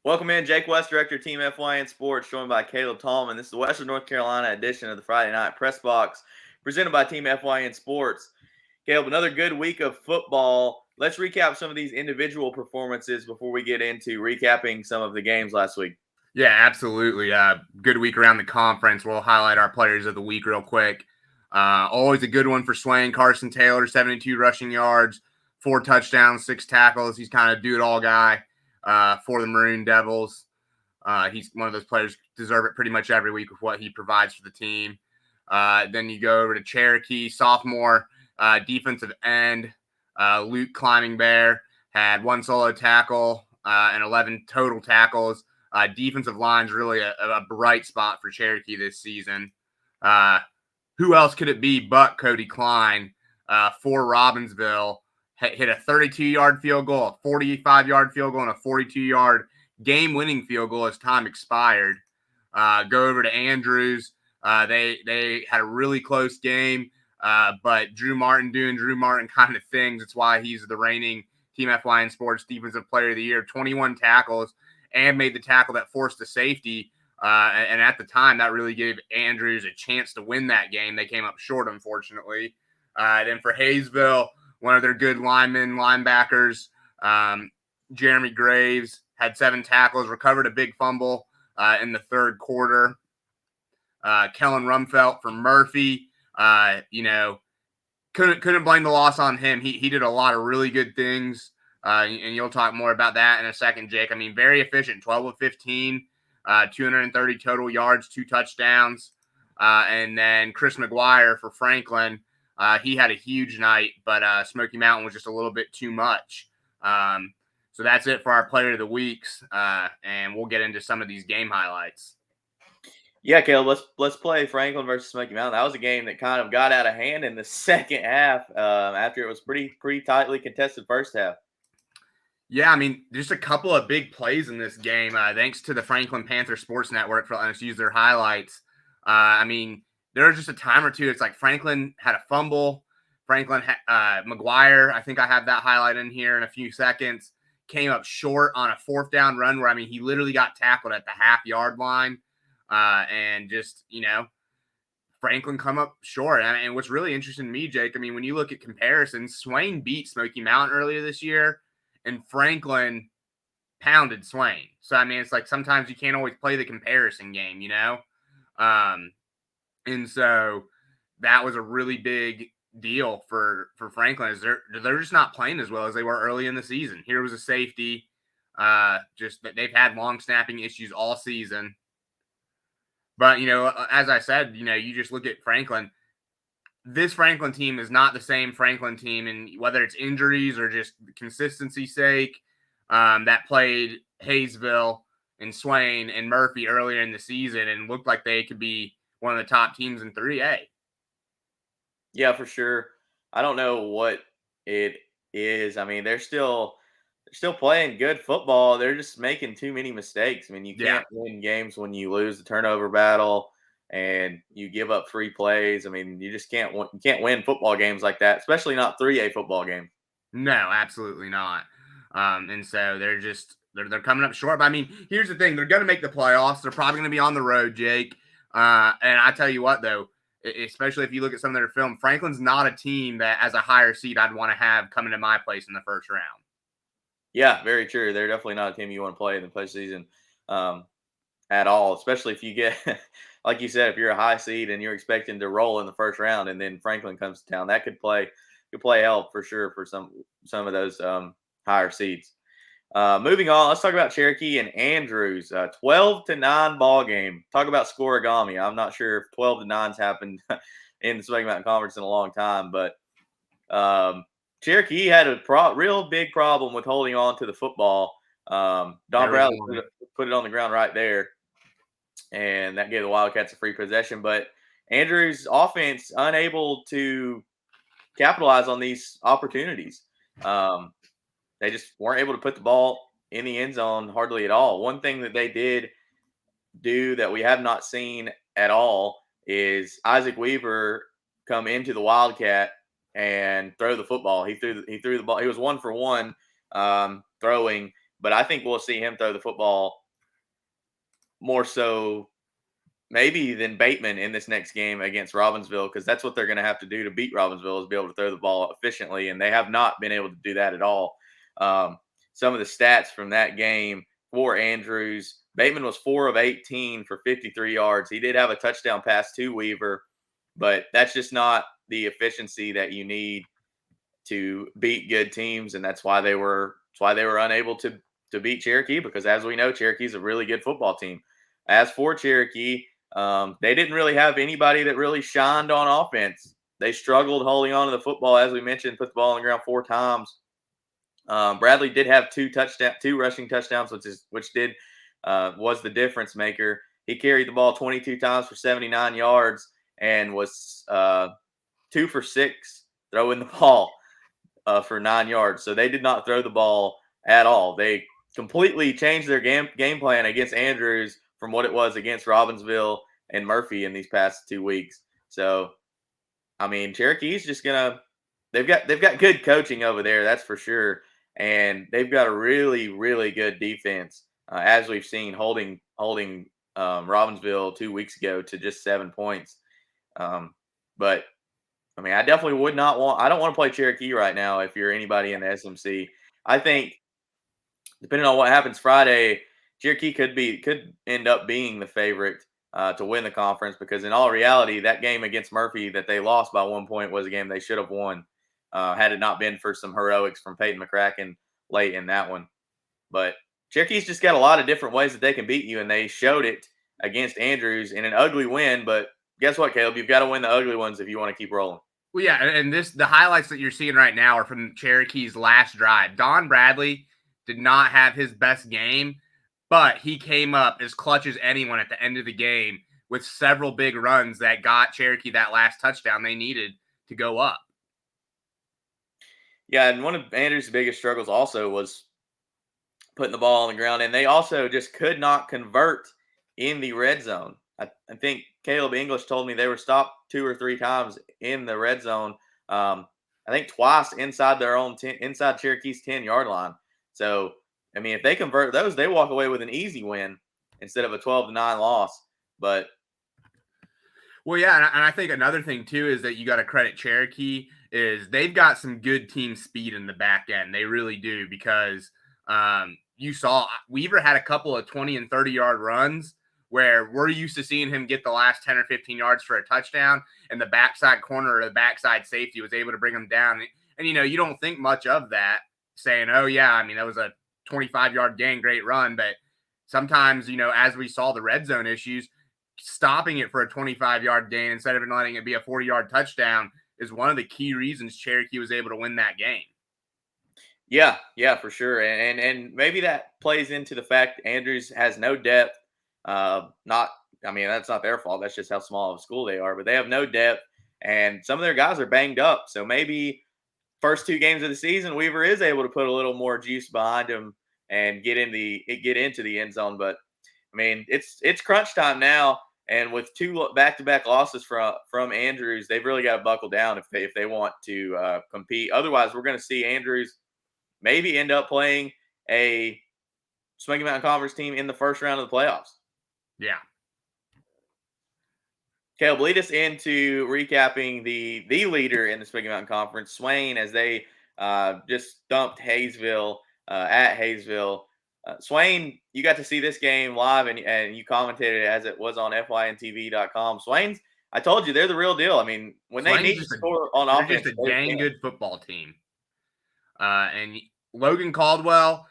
Welcome in, Jake West, Director of Team FYN Sports, joined by Caleb Tallman. This is the Western North Carolina edition of the Friday Night Pressbox, presented by Team FYN Sports. Caleb, another good week of football. Let's recap some of these individual performances before we get into recapping some of the games last week. Yeah, absolutely. Good week around the conference. We'll highlight our players of the week real quick. Always a good one for Swain. Carson Taylor, 72 rushing yards, 4 touchdowns, 6 tackles. He's kind of do-it-all guy for the Maroon Devils. He's one of those players who deserve it pretty much every week with what he provides for the team. Then you go over to Cherokee, sophomore defensive end. Luke Climbing Bear had 1 solo tackle and 11 total tackles. Defensive line's really a bright spot for Cherokee this season. Who else could it be but Cody Klein for Robbinsville? Hit a 32-yard field goal, a 45-yard field goal, and a 42-yard game-winning field goal as time expired. Go over to Andrews. They had a really close game, but Drew Martin doing Drew Martin kind of things. It's why he's the reigning Team FYN Sports Defensive Player of the Year. 21 tackles and made the tackle that forced the safety. And at the time, that really gave Andrews a chance to win that game. They came up short, unfortunately. Then for Hayesville, one of their good linebackers, Jeremy Graves, had 7 tackles, recovered a big fumble in the third quarter. Kellen Rumfelt for Murphy, couldn't blame the loss on him. He did a lot of really good things. And you'll talk more about that in a second, Jake. I mean, very efficient, 12 of 15, 230 total yards, 2 touchdowns. And then Chris McGuire for Franklin, he had a huge night, but Smoky Mountain was just a little bit too much. So that's it for our player of the weeks, and we'll get into some of these game highlights. Yeah, Caleb, let's play Franklin versus Smoky Mountain. That was a game that kind of got out of hand in the second half after it was pretty tightly contested first half. Yeah, I mean, just a couple of big plays in this game. Thanks to the Franklin Panther Sports Network for letting us use their highlights. I mean, there was just a time or two. It's like Franklin had a fumble. McGuire, I think I have that highlight in here in a few seconds, came up short on a 4th down run where, I mean, he literally got tackled at the half-yard line. And just, Franklin come up short. And what's really interesting to me, Jake, I mean, when you look at comparisons, Swain beat Smoky Mountain earlier this year, and Franklin pounded Swain. So, I mean, it's like sometimes you can't always play the comparison game, And so that was a really big deal for Franklin. Is they're just not playing as well as they were early in the season. Here was a safety. Just that they've had long snapping issues all season. But, as I said, you just look at Franklin. This Franklin team is not the same Franklin team, and whether it's injuries or just consistency's sake, that played Hayesville and Swain and Murphy earlier in the season and looked like they could be one of the top teams in 3A. Yeah, for sure. I don't know what it is. I mean, they're still playing good football. They're just making too many mistakes. I mean, you can't win games when you lose the turnover battle and you give up free plays. I mean, you just can't win football games like that, especially not 3A football games. No, absolutely not. And so they're coming up short. But I mean, here's the thing: they're going to make the playoffs. They're probably going to be on the road, Jake. And I tell you what, though, especially if you look at some of their film, Franklin's not a team that, as a higher seed, I'd want to have coming to my place in the first round. Yeah, very true. They're definitely not a team you want to play in the postseason at all, especially if you get, like you said, if you're a high seed and you're expecting to roll in the first round and then Franklin comes to town, that could play hell for sure for some of those higher seeds. Moving on, let's talk about Cherokee and Andrews. 12-9 ball game. Talk about scoregami. I'm not sure if 12-9's happened in the Smoky Mountain Conference in a long time, but Cherokee had a real big problem with holding on to the football. Don Bradley put it on the ground right there, and that gave the Wildcats a free possession. But Andrews' offense unable to capitalize on these opportunities. They just weren't able to put the ball in the end zone hardly at all. One thing that they did do that we have not seen at all is Isaac Weaver come into the Wildcat and throw the football. He threw the ball. He was 1 for 1 throwing, but I think we'll see him throw the football more so maybe than Bateman in this next game against Robbinsville, because that's what they're going to have to do to beat Robbinsville is be able to throw the ball efficiently, and they have not been able to do that at all. Some of the stats from that game for Andrews, Bateman was 4 of 18 for 53 yards. He did have a touchdown pass to Weaver, but that's just not the efficiency that you need to beat good teams, and that's why they were unable to beat Cherokee, because as we know, Cherokee's a really good football team. As for Cherokee, they didn't really have anybody that really shined on offense. They struggled holding on to the football, as we mentioned, put the ball on the ground 4 times. Bradley did have 2 rushing touchdowns, which was the difference maker. He carried the ball 22 times for 79 yards and was 2 for 6 throwing the ball for 9 yards. So they did not throw the ball at all. They completely changed their game plan against Andrews from what it was against Robbinsville and Murphy in these past 2 weeks. So, I mean, Cherokee's just they've got good coaching over there, that's for sure, and they've got a really, really good defense, as we've seen holding Robbinsville 2 weeks ago to just 7 points. But I mean, I definitely would not want. I don't want to play Cherokee right now. If you're anybody in the SMC, I think depending on what happens Friday, Cherokee could end up being the favorite to win the conference, because in all reality, that game against Murphy that they lost by 1 point was a game they should have won had it not been for some heroics from Peyton McCracken late in that one. But Cherokee's just got a lot of different ways that they can beat you, and they showed it against Andrews in an ugly win. But guess what, Caleb? You've got to win the ugly ones if you want to keep rolling. Well, yeah, and the highlights that you're seeing right now are from Cherokee's last drive. Don Bradley did not have his best game, but he came up as clutch as anyone at the end of the game with several big runs that got Cherokee that last touchdown they needed to go up. Yeah, and one of Andrews' biggest struggles also was putting the ball on the ground, and they also just could not convert in the red zone. I think Caleb English told me they were stopped 2 or 3 times in the red zone. I think twice inside their own inside Cherokee's 10-yard line. So, I mean, if they convert those, they walk away with an easy win instead of a 12-9 loss. But well, yeah, and I think another thing too is that you got to credit Cherokee is they've got some good team speed in the back end. They really do, because you saw Weaver had a couple of 20 and 30-yard runs where we're used to seeing him get the last 10 or 15 yards for a touchdown, and the backside corner or the backside safety was able to bring him down. And you don't think much of that, saying, oh, yeah, I mean, that was a 25-yard gain, great run. But sometimes, as we saw the red zone issues, stopping it for a 25-yard gain instead of letting it be a 40-yard touchdown is one of the key reasons Cherokee was able to win that game. Yeah, for sure. And maybe that plays into the fact Andrews has no depth. That's not their fault. That's just how small of a school they are. But they have no depth, and some of their guys are banged up. So maybe first 2 games of the season, Weaver is able to put a little more juice behind him and get into the end zone. But I mean, it's crunch time now, and with 2 back-to-back losses from Andrews, they've really got to buckle down if they want to compete. Otherwise, we're going to see Andrews maybe end up playing a Smoky Mountain Conference team in the first round of the playoffs. Yeah. Caleb, lead us into recapping the leader in the Smoky Mountain Conference, Swain, as they just dumped Hayesville at Hayesville. Swain, you got to see this game live, and you commentated it as it was on fyntv.com. Swain's, I told you, they're the real deal. I mean, when they need to score on offense, they're just a dang good football team. And Logan Caldwell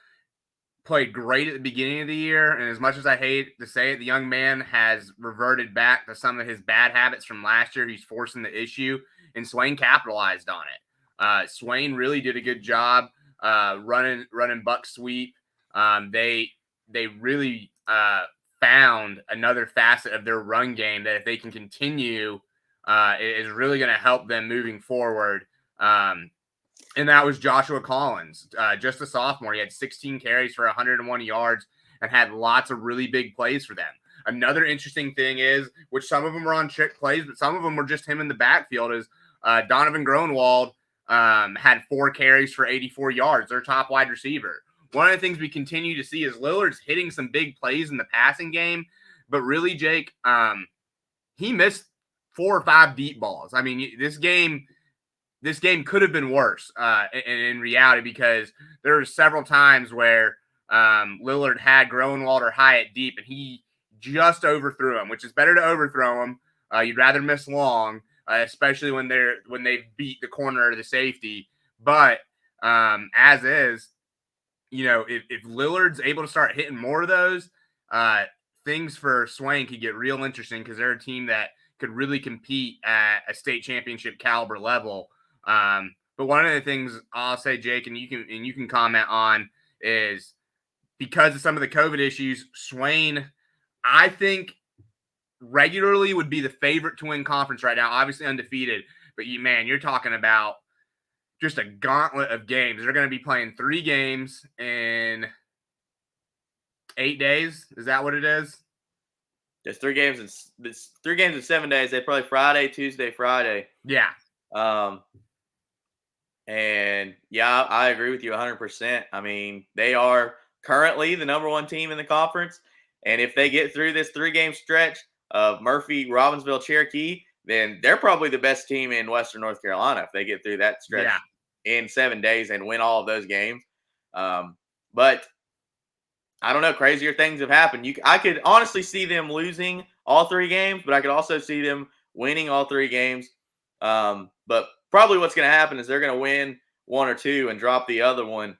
played great at the beginning of the year, and as much as I hate to say it, the young man has reverted back to some of his bad habits from last year. He's forcing the issue, and Swain capitalized on it. Swain really did a good job running buck sweep. They really found another facet of their run game that if they can continue, is really going to help them moving forward. And that was Joshua Collins, just a sophomore. He had 16 carries for 101 yards and had lots of really big plays for them. Another interesting thing is, which some of them were on trick plays, but some of them were just him in the backfield, is Donovan Gronwald had 4 carries for 84 yards, their top wide receiver. one of the things we continue to see is Lillard's hitting some big plays in the passing game, but really, Jake, he missed 4 or 5 deep balls. I mean, this game could have been worse in reality, because there were several times where Lillard had Groenwald or Hyatt deep, and he just overthrew him, which is better to overthrow him. You'd rather miss long, especially when they beat the corner or the safety. But as is, if Lillard's able to start hitting more of those, things for Swain could get real interesting, because they're a team that could really compete at a state championship caliber level. But one of the things I'll say, Jake, and you can comment on, is because of some of the COVID issues, Swain, I think, regularly would be the favorite to win conference right now. Obviously undefeated, but you're talking about just a gauntlet of games. They're going to be playing 3 games in 8 days. Is that what it is? There's 3 games in 7 days. They play Friday, Tuesday, Friday. Yeah. And yeah, I agree with you 100%. I mean, they are currently the number 1 team in the conference. And if they get through this 3-game stretch of Murphy, Robbinsville, Cherokee, then they're probably the best team in Western North Carolina if they get through that stretch in 7 days and win all of those games. But I don't know, crazier things have happened. I could honestly see them losing all 3 games, but I could also see them winning all 3 games. But probably what's going to happen is they're going to win 1 or 2 and drop the other one.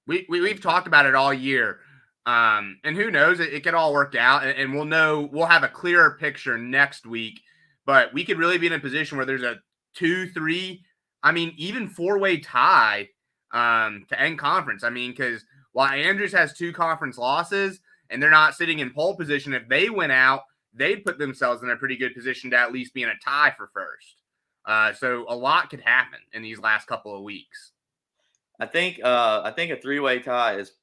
We've talked about it all year. And who knows, it could all work out, and we'll have a clearer picture next week. But we could really be in a position where there's a 2-3, even 4-way tie to end conference. Because while Andrews has 2 conference losses and they're not sitting in pole position, if they win out, they'd put themselves in a pretty good position to at least be in a tie for first. So a lot could happen in these last couple of weeks. I think a 3-way tie is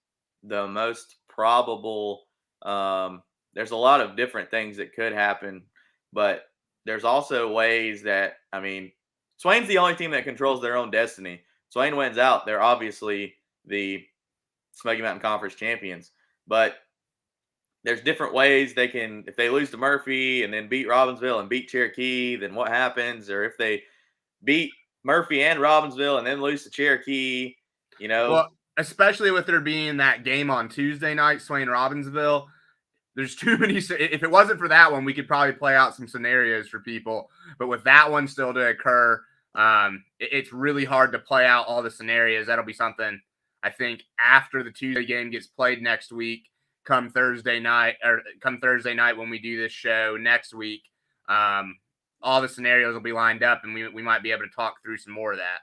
the most probable. There's a lot of different things that could happen, but there's also ways that, Swain's the only team that controls their own destiny. Swain wins out, they're obviously the Smoky Mountain Conference champions. But there's different ways they can, if they lose to Murphy and then beat Robbinsville and beat Cherokee, then what happens? Or if they beat Murphy and Robbinsville and then lose to Cherokee, Well, especially with there being that game on Tuesday night, Swain Robbinsville, there's too many. If it wasn't for that one, we could probably play out some scenarios for people. But with that one still to occur, it's really hard to play out all the scenarios. That'll be something, I think, after the Tuesday game gets played next week, come Thursday night when we do this show next week. All the scenarios will be lined up, and we might be able to talk through some more of that.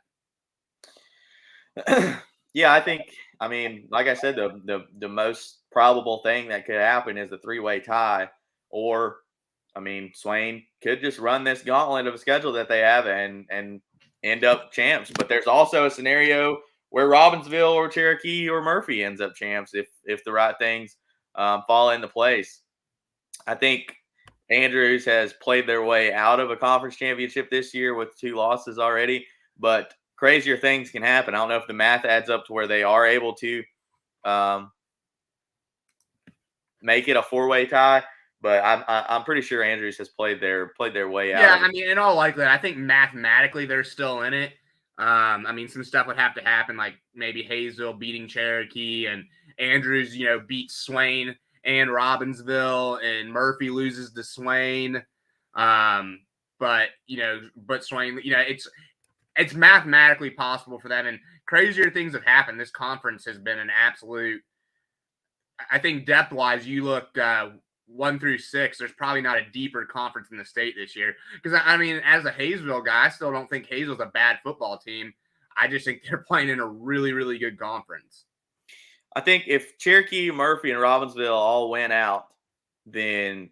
Yeah, I think, like I said, the most probable thing that could happen is the 3-way tie, or, Swain could just run this gauntlet of a schedule that they have and end up champs. But there's also a scenario where Robbinsville or Cherokee or Murphy ends up champs if the right things fall into place. I think Andrews has played their way out of a conference championship this year with 2 losses already, but crazier things can happen. I don't know if the math adds up to where they are able to make it a 4-way tie, but I'm pretty sure Andrews has played their way out. Yeah, in all likelihood, I think mathematically they're still in it. Some stuff would have to happen, like maybe Hayesville beating Cherokee and Andrews, beats Swain and Robbinsville, and Murphy loses to Swain. But Swain, it's mathematically possible for them, and crazier things have happened. This conference has been an absolute, I think, depth-wise, you look 1 through 6, there's probably not a deeper conference in the state this year. Because, as a Hayesville guy, I still don't think Hayesville's a bad football team. I just think they're playing in a really, really good conference. I think if Cherokee, Murphy, and Robbinsville all win out, then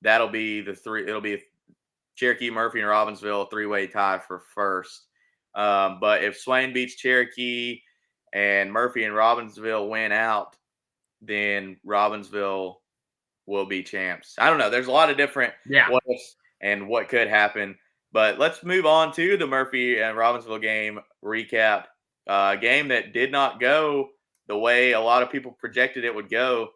that'll be the 3. It'll be Cherokee, Murphy, and Robbinsville 3-way tie for first. But if Swain beats Cherokee and Murphy and Robbinsville win out, then Robbinsville will be champs. I don't know. There's a lot of different what ifs and what could happen. But let's move on to the Murphy and Robbinsville game recap. A game that did not go the way a lot of people projected it would go.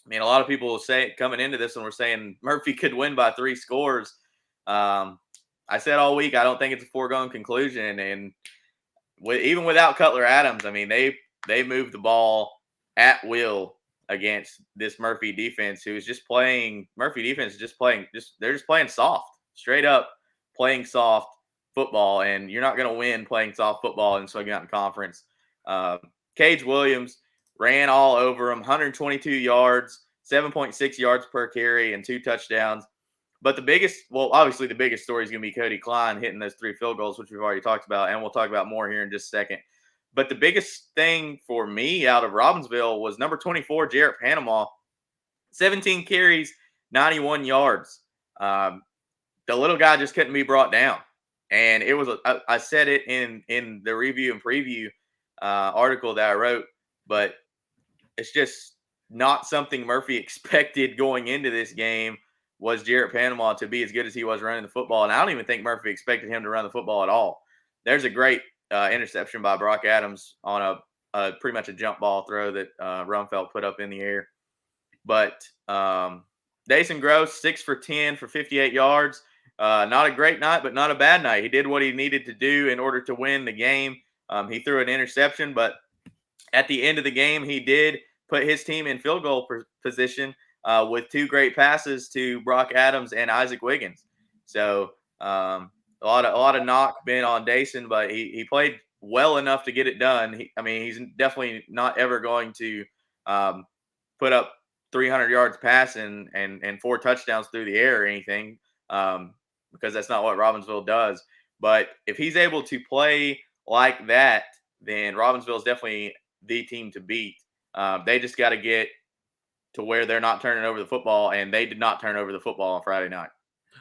I mean, a lot of people will say coming into this one were saying Murphy could win by 3 scores. I said all week I don't think it's a foregone conclusion, and even without Cutler Adams, I mean they moved the ball at will against this Murphy defense, who is just playing. Murphy defense is just playing. They're just playing soft, straight up playing soft football, and you're not going to win playing soft football in Smoky Mountain Conference. Cage Williams ran all over him, 122 yards, 7.6 yards per carry, and 2 touchdowns. But obviously the biggest story is going to be Cody Klein hitting those 3 field goals, which we've already talked about, and we'll talk about more here in just a second. But the biggest thing for me out of Robbinsville was number 24, Jarrett Panama, 17 carries, 91 yards. The little guy just couldn't be brought down. And it was, I said it in the review and preview article that I wrote, but it's just not something Murphy expected going into this game. Was Jarrett Panama to be as good as he was running the football. And I don't even think Murphy expected him to run the football at all. There's a great interception by Brock Adams on a pretty much a jump ball throw that Rumfeld put up in the air. But Dason Gross, 6 for 10 for 58 yards. Not a great night, but not a bad night. He did what he needed to do in order to win the game. He threw an interception, but at the end of the game, he did put his team in field goal position with 2 great passes to Brock Adams and Isaac Wiggins. So a lot of knock been on Dason, but he played well enough to get it done. He's definitely not ever going to put up 300 yards passing and 4 touchdowns through the air or anything, because that's not what Robbinsville does. But if he's able to play like that, then Robbinsville is definitely the team to beat. They just got to get to where they're not turning over the football, and they did not turn over the football on Friday night.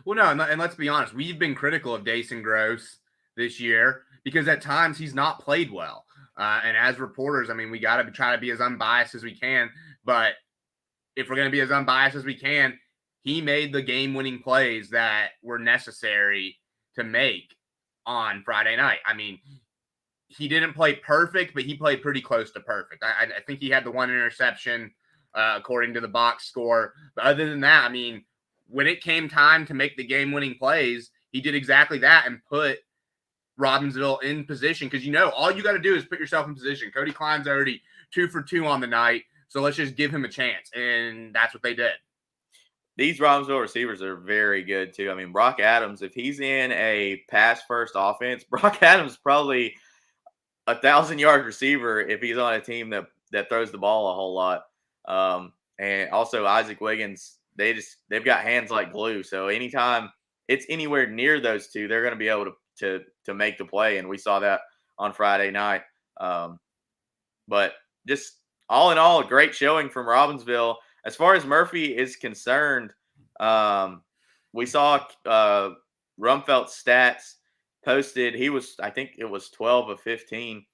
Well, no, and let's be honest. We've been critical of Dason Gross this year because at times he's not played well. And as reporters, we got to try to be as unbiased as we can. But if we're going to be as unbiased as we can, he made the game-winning plays that were necessary to make on Friday night. He didn't play perfect, but he played pretty close to perfect. I think he had the 1 interception according to the box score. But other than that, when it came time to make the game-winning plays, he did exactly that and put Robbinsville in position. Because, all you got to do is put yourself in position. Cody Klein's already 2 for 2 on the night, so let's just give him a chance. And that's what they did. These Robbinsville receivers are very good, too. Brock Adams, if he's in a pass-first offense, Brock Adams probably – 1,000-yard receiver if he's on a team that throws the ball a whole lot. And also Isaac Wiggins, they've got hands like glue. So anytime it's anywhere near those two, they're going to be able to make the play. And we saw that on Friday night. But just all in all, a great showing from Robbinsville. As far as Murphy is concerned, we saw Rumfeld's stats posted. I think it was 12 of 15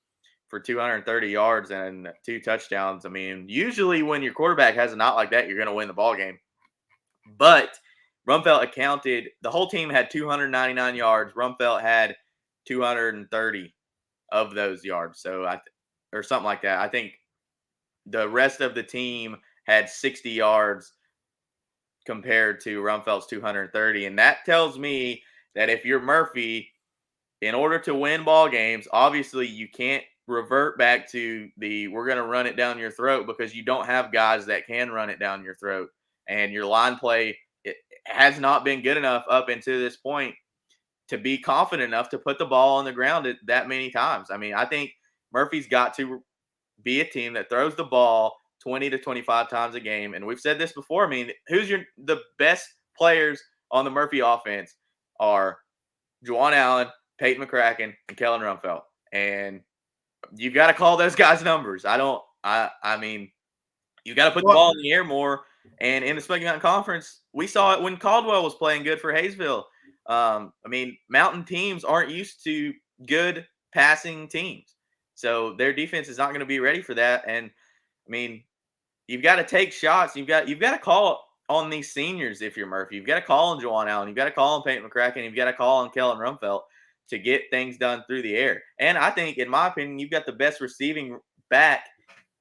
for 230 yards and 2 touchdowns. Usually when your quarterback has a night like that, you're going to win the ball game. But Rumfeld accounted, the whole team had 299 yards. Rumfeld had 230 of those yards. Or something like that. I think the rest of the team had 60 yards compared to Rumfeld's 230. And that tells me that if you're Murphy, in order to win ball games, obviously you can't revert back to we're going to run it down your throat, because you don't have guys that can run it down your throat. And your line play, it has not been good enough up until this point to be confident enough to put the ball on the ground that many times. I think Murphy's got to be a team that throws the ball 20 to 25 times a game. And we've said this before. The best players on the Murphy offense are Juwan Allen, Peyton McCracken, and Kellen Rumfeld. And you've got to call those guys numbers. You got to put the ball in the air more. And in the Smoky Mountain Conference, we saw it when Caldwell was playing good for Hayesville. Mountain teams aren't used to good passing teams. So their defense is not going to be ready for that. And, you've got to take shots. You've got to call on these seniors if you're Murphy. You've got to call on Juwan Allen. You've got to call on Peyton McCracken. You've got to call on Kellen Rumfeld. to get things done through the air. And I think, in my opinion, you've got the best receiving back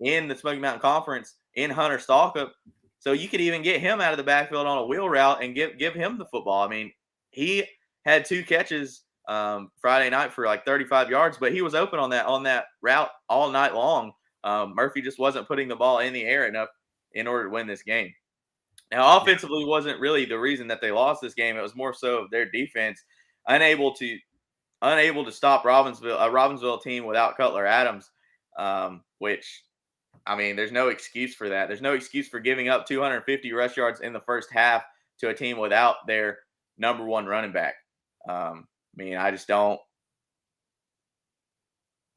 in the Smoky Mountain Conference in Hunter Stalkup. So you could even get him out of the backfield on a wheel route and give him the football. I mean, he had 2 catches Friday night for like 35 yards, but he was open on that route all night long. Murphy just wasn't putting the ball in the air enough in order to win this game. Now, offensively wasn't really the reason that they lost this game. It was more so of their defense unable to stop a Robbinsville team without Cutler Adams, which, I mean, there's no excuse for that. There's no excuse for giving up 250 rush yards in the first half to a team without their number 1 running back. I mean, I just don't.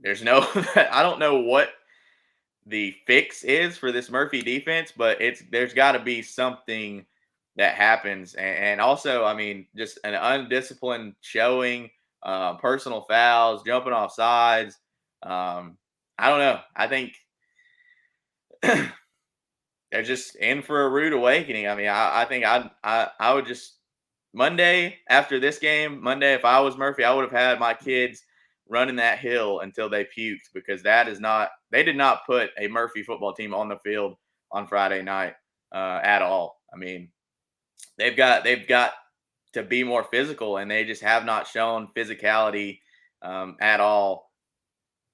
I don't know what the fix is for this Murphy defense, but there's got to be something that happens. And also, I mean, just an undisciplined showing, personal fouls, jumping off sides. I don't know. I think they're just in for a rude awakening. I mean, I think I would just Monday after this game, Monday, if I was Murphy, I would have had my kids running that hill until they puked, because they did not put a Murphy football team on the field on Friday night at all. I mean, they've got to be more physical, and they just have not shown physicality at all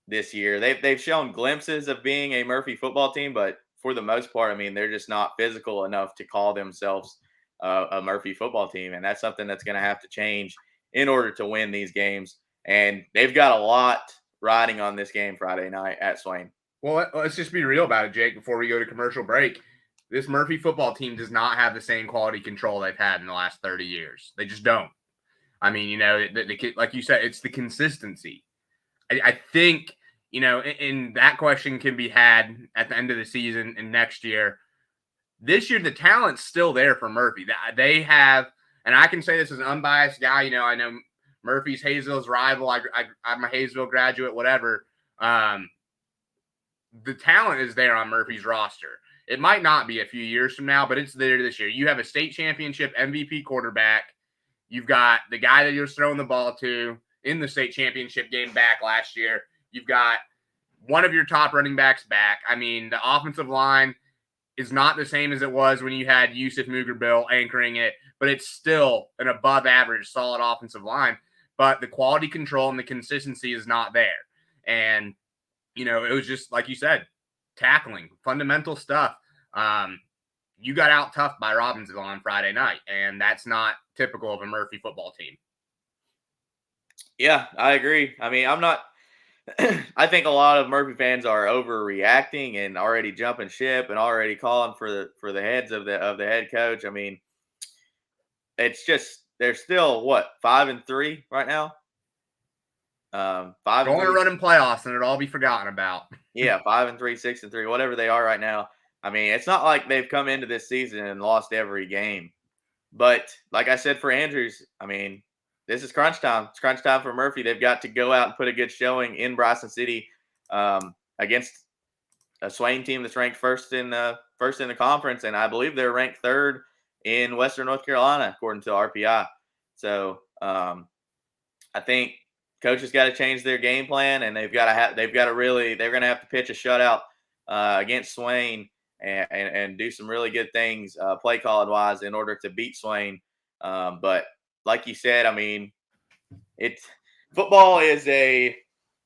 this year. They've shown glimpses of being a Murphy football team, but for the most part, I mean, they're just not physical enough to call themselves a Murphy football team, and that's something that's going to have to change in order to win these games. And they've got a lot riding on this game Friday night at Swain. Well, let's just be real about it, Jake, before we go to commercial break. This Murphy football team does not have the same quality control they've had in the last 30 years. They just don't. I mean, like you said, it's the consistency. I think, and that question can be had at the end of the season and next year. This year, the talent's still there for Murphy. They have, and I can say this as an unbiased guy, I know Murphy's Hayesville's rival. I'm a Hayesville graduate, whatever. The talent is there on Murphy's roster. It might not be a few years from now, but it's there this year. You have a state championship MVP quarterback. You've got the guy that you're throwing the ball to in the state championship game back last year. You've got one of your top running backs back. I mean, the offensive line is not the same as it was when you had Yusuf Mugerbill anchoring it, but it's still an above average, solid offensive line. But the quality control and the consistency is not there. And, it was just, like you said, tackling, fundamental stuff. You got out tough by Robbinsville on Friday night, and that's not typical of a Murphy football team. Yeah, I agree. I mean, I think a lot of Murphy fans are overreacting and already jumping ship and already calling for the heads of the head coach. I mean, it's just they're still 5-3 right now. 5 Going to run in playoffs and it'll all be forgotten about. Yeah, 5-3, 6-3, whatever they are right now. I mean, it's not like they've come into this season and lost every game. But like I said for Andrews, I mean, this is crunch time. It's crunch time for Murphy. They've got to go out and put a good showing in Bryson City against a Swain team that's ranked first in the conference, and I believe they're ranked 3rd in Western North Carolina according to RPI. So I think coaches got to change their game plan, and they're going to have to pitch a shutout against Swain and do some really good things play calling wise in order to beat Swain. But like you said, I mean, football is a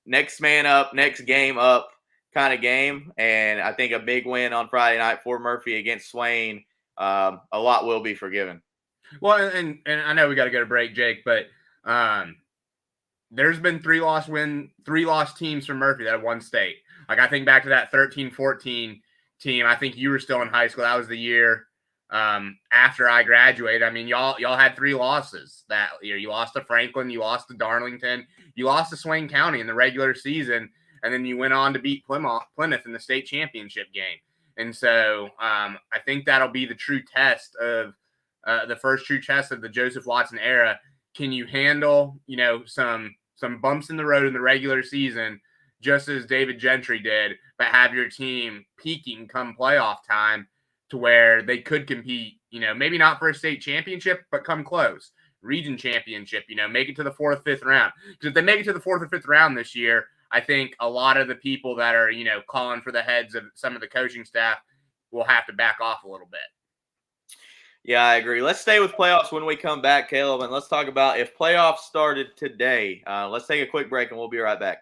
next man up, next game up kind of game. And I think a big win on Friday night for Murphy against Swain, a lot will be forgiven. Well, and I know we got to go to break, Jake, but there's been 3 lost teams from Murphy that have won state. Like, I think back to that 13-14 team. I think you were still in high school. That was the year after I graduated. I mean, y'all had 3 losses that year. You lost to Franklin, you lost to Darlington, you lost to Swain County in the regular season, and then you went on to beat Plymouth in the state championship game. And so I think that'll be the true test of the first true test of the Joseph Watson era. Can you handle, some bumps in the road in the regular season, just as David Gentry did, but have your team peaking come playoff time to where they could compete, maybe not for a state championship, but come close. region championship, make it to the 4th, 5th round. Because if they make it to the 4th or 5th round this year, I think a lot of the people that are, calling for the heads of some of the coaching staff will have to back off a little bit. Yeah, I agree. Let's stay with playoffs when we come back, Caleb, and let's talk about if playoffs started today. Let's take a quick break, and we'll be right back.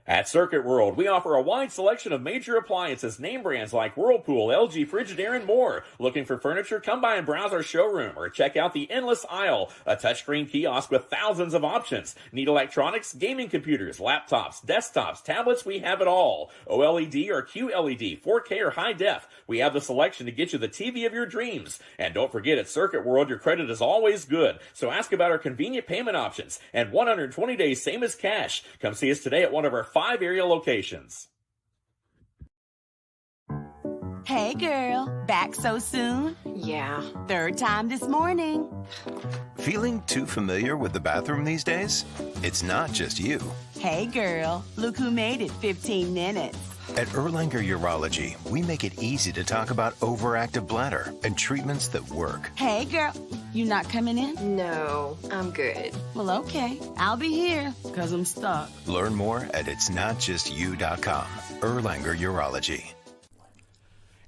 At Circuit World, we offer a wide selection of major appliances, name brands like Whirlpool, LG, Frigidaire, and more. Looking for furniture? Come by and browse our showroom or check out the Endless Aisle, a touchscreen kiosk with thousands of options. Need electronics, gaming computers, laptops, desktops, tablets? We have it all. OLED or QLED, 4K or high def. We have the selection to get you the TV of your dreams. And don't forget, at Circuit World, your credit is always good. So ask about our convenient payment options and 120 days, same as cash. Come see us today at one of our 5 area locations. Hey girl, back so soon? Yeah. 3rd time this morning. Feeling too familiar with the bathroom these days? It's not just you. Hey girl, look who made it 15 minutes. At Erlanger Urology, we make it easy to talk about overactive bladder and treatments that work. Hey girl, you not coming in? No, I'm good. Well, okay. I'll be here, because I'm stuck. Learn more at itsnotjustyou.com. Erlanger Urology.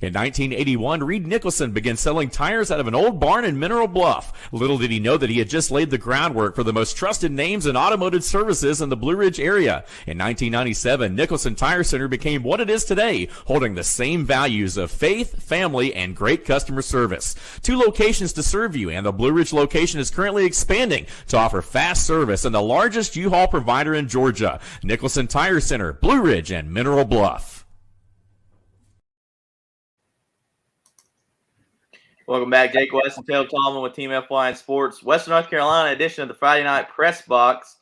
In 1981, Reed Nicholson began selling tires out of an old barn in Mineral Bluff. Little did he know that he had just laid the groundwork for the most trusted names in automotive services in the Blue Ridge area. In 1997, Nicholson Tire Center became what it is today, holding the same values of faith, family, and great customer service. 2 locations to serve you, and the Blue Ridge location is currently expanding to offer fast service and the largest U-Haul provider in Georgia. Nicholson Tire Center, Blue Ridge, and Mineral Bluff. Welcome back, Jake West and Caleb Tallman with Team FY and Sports. Western North Carolina edition of the Friday Night Press Box.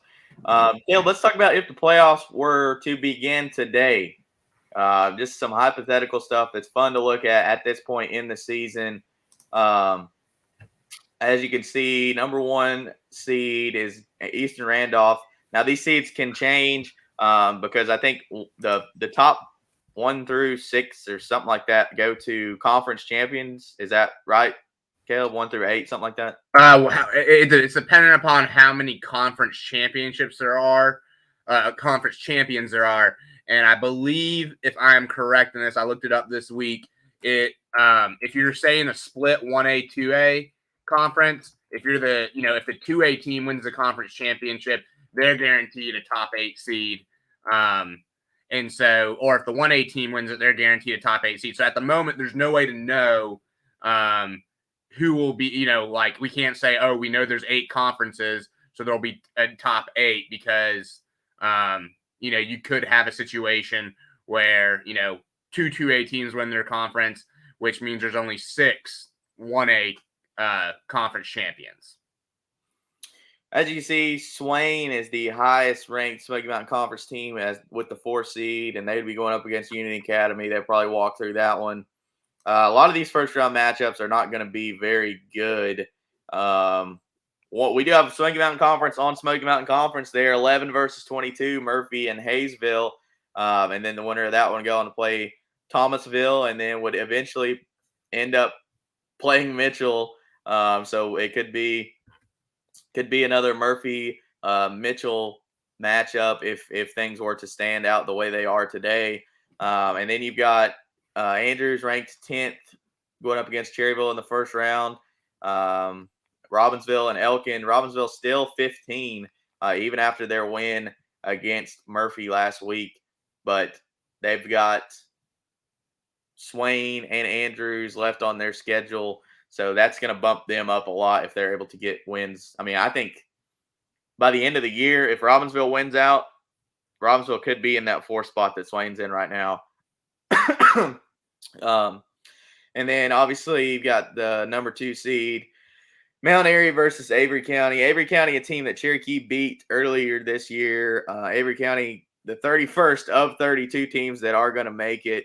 Caleb, let's talk about if the playoffs were to begin today. Just some hypothetical stuff that's fun to look at this point in the season. As you can see, number 1 seed is Eastern Randolph. Now, these seeds can change because I think the top 1 through 6 or something like that go to conference champions. Is that right, Caleb? 1 through 8, something like that? It's dependent upon how many conference championships there are, conference champions there are. And I believe, if I am correct in this, I looked it up this week. If you're saying a split 1A, 2A conference, if you're if the 2A team wins the conference championship, they're guaranteed a top 8 seed. And so, or if the 1A team wins it, they're guaranteed a top 8 seed. So at the moment, there's no way to know who will be, we can't say, oh, we know there's 8 conferences, so there'll be a top 8 because, you could have a situation where, 2 2A teams win their conference, which means there's only 6 1A conference champions. As you can see, Swain is the highest-ranked Smoky Mountain Conference team with the 4 seed, and they would be going up against Union Academy. They'll probably walk through that one. A lot of these first-round matchups are not going to be very good. We do have Smoky Mountain Conference on Smoky Mountain Conference. They're 11 versus 22, Murphy and Hayesville. And then the winner of that one go on to play Thomasville and then would eventually end up playing Mitchell. So it could be another Murphy Mitchell matchup if things were to stand out the way they are today. And then you've got Andrews ranked 10th going up against Cherryville in the first round. Robbinsville and Elkin. Robbinsville still 15 even after their win against Murphy last week. But they've got Swain and Andrews left on their schedule. So that's going to bump them up a lot if they're able to get wins. I mean, I think by the end of the year, if Robbinsville wins out, Robbinsville could be in that 4th spot that Swain's in right now. And then obviously you've got the number 2 seed Mount Airy versus Avery County. Avery County, a team that Cherokee beat earlier this year. Avery County, the 31st of 32 teams that are going to make it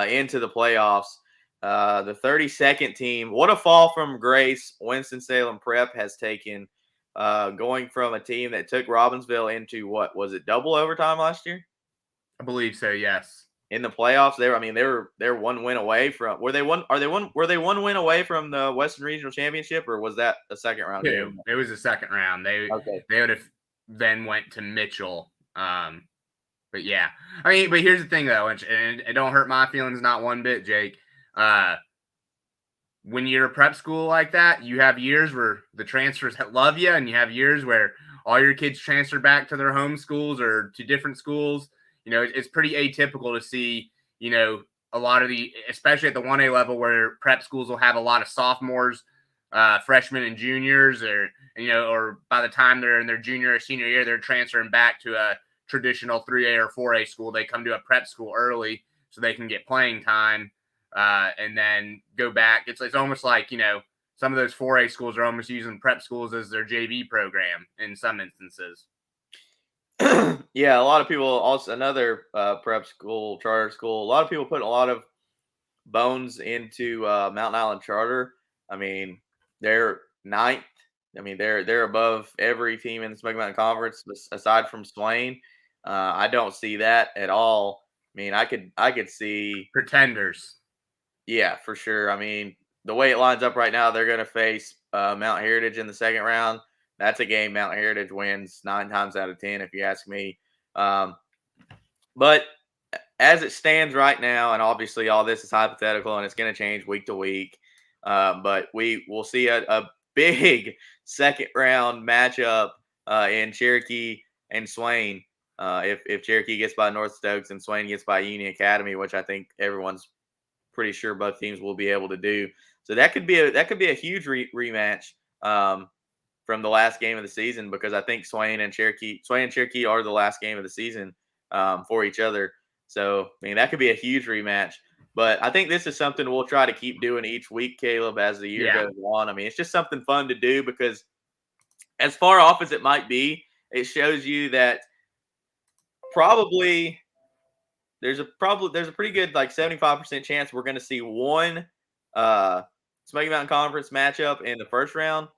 into the playoffs. The 32nd team, what a fall from grace Winston-Salem Prep has taken, going from a team that took Robbinsville into what was it, double overtime last year? I believe so. Yes. In the playoffs, they're one win away from. Were they one win away from the Western Regional Championship, or was that a second round game? It was a second round. They would have then went to Mitchell. But yeah, I mean, but here's the thing though, and it don't hurt my feelings not one bit, Jake. When you're a prep school like that, you have years where the transfers love you, and you have years where all your kids transfer back to their home schools or to different schools. You know, it's pretty atypical to see, you know, a lot of especially at the 1A level where prep schools will have a lot of sophomores, freshmen and juniors, or by the time they're in their junior or senior year, they're transferring back to a traditional 3A or 4A school. They come to a prep school early so they can get playing time and then go back. It's almost like, you know, some of those 4A schools are almost using prep schools as their JV program in some instances. Yeah, a lot of people, also another prep school, charter school, a lot of people put a lot of bones into Mountain Island Charter. I mean, they're 9th. I mean, they're above every team in the Smoky Mountain Conference aside from Swain. I don't see that at all. I mean, I could see pretenders. Yeah, for sure. I mean, the way it lines up right now, they're going to face Mount Heritage in the second round. That's a game Mount Heritage wins 9 times out of 10, if you ask me. But as it stands right now, and obviously all this is hypothetical and it's going to change week to week, but we will see a big second round matchup in Cherokee and Swain. If Cherokee gets by North Stokes and Swain gets by Union Academy, which I think everyone's pretty sure both teams will be able to do. So that could be a huge rematch from the last game of the season, because I think Swain and Cherokee are the last game of the season for each other. So I mean, that could be a huge rematch. But I think this is something we'll try to keep doing each week, Caleb, as the year goes on. I mean, it's just something fun to do, because as far off as it might be, it shows you that probably there's a pretty good, like, 75% chance we're going to see one Smoky Mountain Conference matchup in the first round.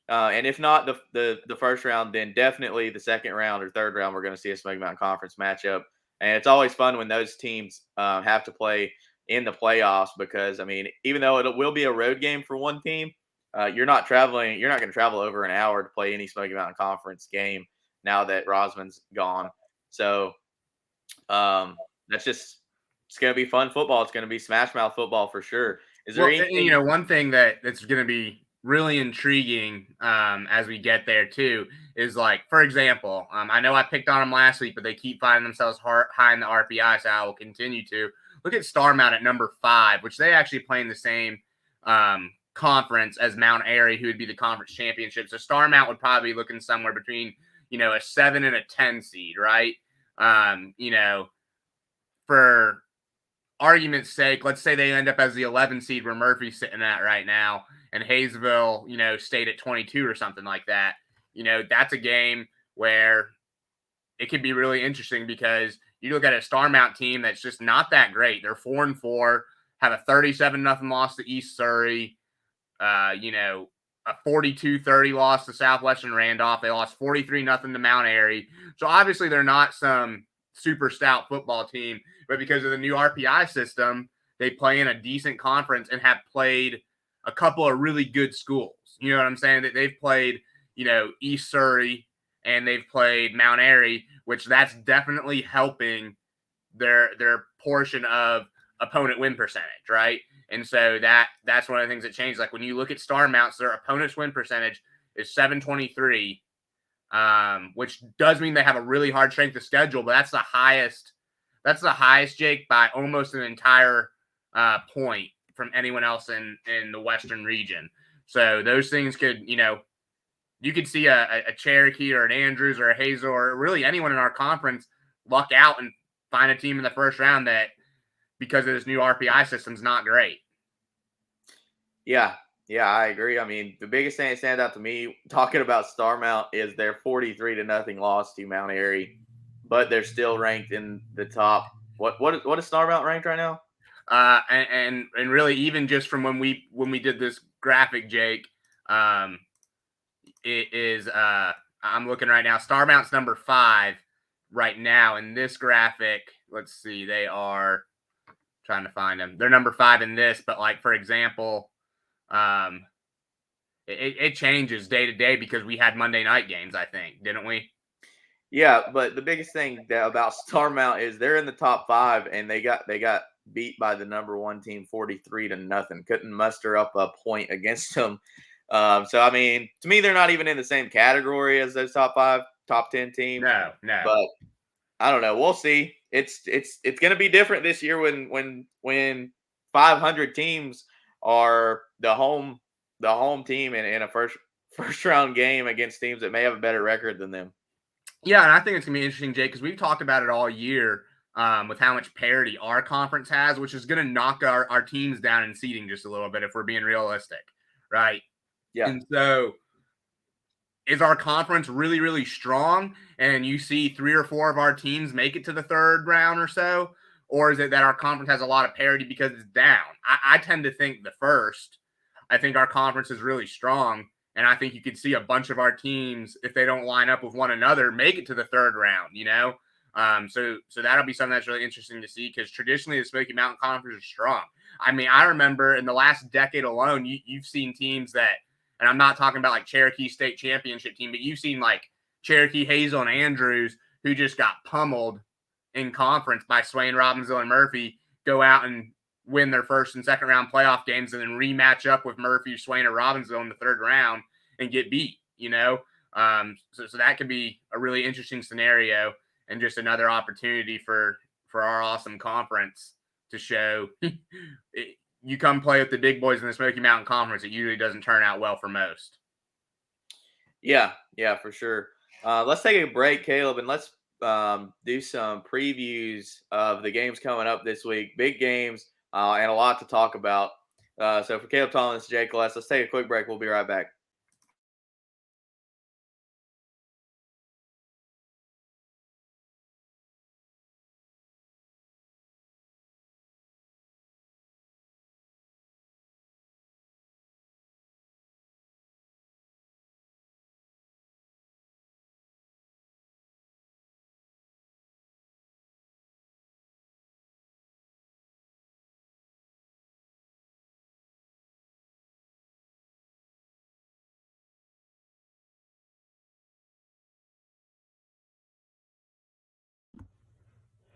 And if not the first round, then definitely the second round or third round, we're going to see a Smoky Mountain Conference matchup. And it's always fun when those teams have to play in the playoffs, because, I mean, even though it will be a road game for one team, you're not going to travel over an hour to play any Smoky Mountain Conference game now that Rosman's gone. So it's going to be fun football. It's going to be smash mouth football for sure. Is there anything? One thing that's going to be really intriguing as we get there too is, like, for example, I know I picked on them last week, but they keep finding themselves high in the RPI, so I will continue to look at Starmount at number 5, which they actually play in the same conference as Mount Airy, who would be the conference championship. So Starmount would probably be looking somewhere between, you know, a 7 and a 10 seed, right? You know, for argument's sake, let's say they end up as the 11 seed where Murphy's sitting at right now, and Hayesville, you know, stayed at 22 or something like that. You know, that's a game where it could be really interesting, because you look at a Starmount team that's just not that great. They're 4-4, have a 37-0 loss to East Surrey, you know, a 42-30 loss to Southwestern Randolph. They lost 43-0 to Mount Airy. So obviously they're not some super stout football team, but because of the new RPI system, they play in a decent conference and have played a couple of really good schools. You know what I'm saying? That they've played, you know, East Surrey and they've played Mount Airy, which that's definitely helping their portion of opponent win percentage, right? And so that's one of the things that changed. Like when you look at Starmount's, their opponent's win percentage is 723, which does mean they have a really hard strength of schedule, but that's the highest, Jake, by almost an entire point from anyone else in the Western region. So those things could, you know, you could see a Cherokee or an Andrews or a Hazel or really anyone in our conference luck out and find a team in the first round that because of this new RPI system is not great. Yeah, I agree. I mean, the biggest thing that stands out to me talking about Starmount is their 43-0 loss to Mount Airy, but they're still ranked in the top. What is Starmount ranked right now? And really, even just from when we did this graphic, Jake, it is I'm looking right now. Starmount's number 5 right now in this graphic. Let's see, they are trying to find them. They're number 5 in this, but like for example, it changes day to day because we had Monday night games, I think, didn't we? Yeah, but the biggest thing about Starmount is they're in the top 5, and they got beat by the number 1 team 43-0. Couldn't muster up a point against them. So I mean, to me, they're not even in the same category as those top 10 teams. No. But I don't know. We'll see. It's going to be different this year when 500 teams are the home team in a first round game against teams that may have a better record than them. Yeah, and I think it's going to be interesting, Jake, because we've talked about it all year with how much parity our conference has, which is going to knock our teams down in seeding just a little bit if we're being realistic, right? Yeah. And so is our conference really, really strong and you see 3 or 4 of our teams make it to the third round or so? Or is it that our conference has a lot of parity because it's down? I tend to think the first. I think our conference is really strong. And I think you could see a bunch of our teams, if they don't line up with one another, make it to the third round, you know? So that'll be something that's really interesting to see because traditionally the Smoky Mountain Conference is strong. I mean, I remember in the last decade alone, you've seen teams that, and I'm not talking about like Cherokee State Championship team, but you've seen like Cherokee, Hazel, and Andrews who just got pummeled in conference by Swain, Robbinsville, and Murphy go out and win their first and second round playoff games and then rematch up with Murphy, Swain, or Robbinsville in the third round and get beat, you know? So that could be a really interesting scenario and just another opportunity for our awesome conference to show you come play with the big boys in the Smoky Mountain Conference. It usually doesn't turn out well for most. Yeah, for sure. Let's take a break, Caleb, and let's do some previews of the games coming up this week. Big games and a lot to talk about. So for Caleb Thomas, Jake Les, let's take a quick break. We'll be right back.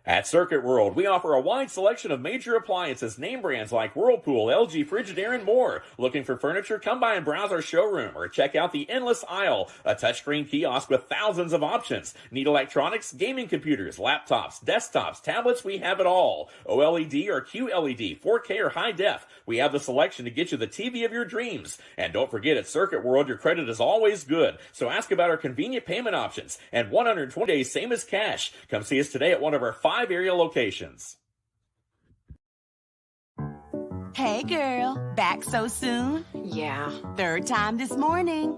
At Circuit World, we offer a wide selection of major appliances, name brands like Whirlpool, LG, Frigidaire, and more. Looking for furniture? Come by and browse our showroom or check out the endless aisle, a touchscreen kiosk with thousands of options. Need electronics, gaming computers, laptops, desktops, tablets? We have it all. OLED or QLED, 4K or high def. We have the selection to get you the TV of your dreams. And don't forget, at Circuit World, your credit is always good. So ask about our convenient payment options and 120 days, same as cash. Come see us today at one of our 5 area locations. Hey girl, back so soon? Yeah. Third time this morning.